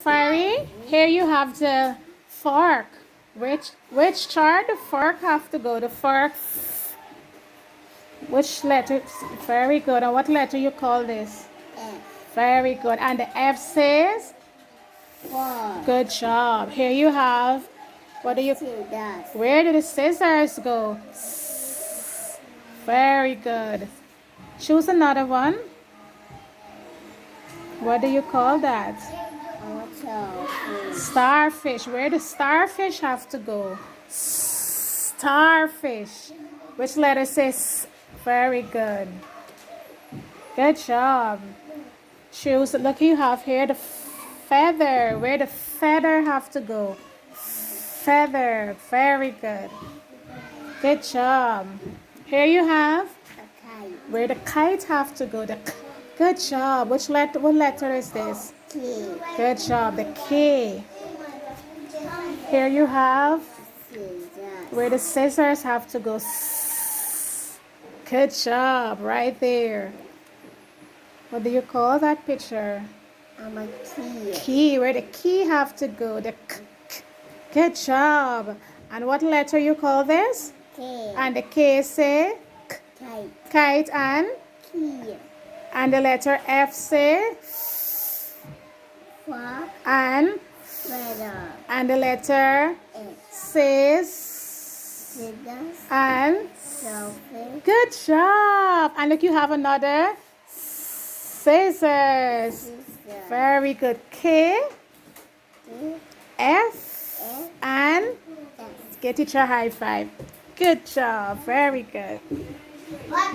Tafari, here you have the fork. Which chart the fork have to go? The fork. Which letter? Very good. And what letter you call this? F. Very good. And the F says? Four. Good job. Here you have. What do you? Scissors. Where do the scissors go? Very good. Choose another one. What do you call that? Starfish. Where do starfish have to go? Starfish. Which letter says? Very good. Good job. Choose. Look, you have here the feather. Where the feather have to go? Feather. Very good. Good job. Here you have Okay. where the kite have to go. Good job. Which letter? What letter is this? K. Good job. The K. Here you have Scissors. where the scissors have to go. Good job. Right there. What do you call that picture? I'm a key. Key. Where the key have to go. The K. Good job. And what letter you call this? K. And the K say Kite. kite Key. and the letter F say Fork. and Feather. the letter F. says Scissors. and Selfish. good job. And look, you have another scissors. Scissors. Very good. K, F, F. and F. get each a high five. Good job. Very good. What?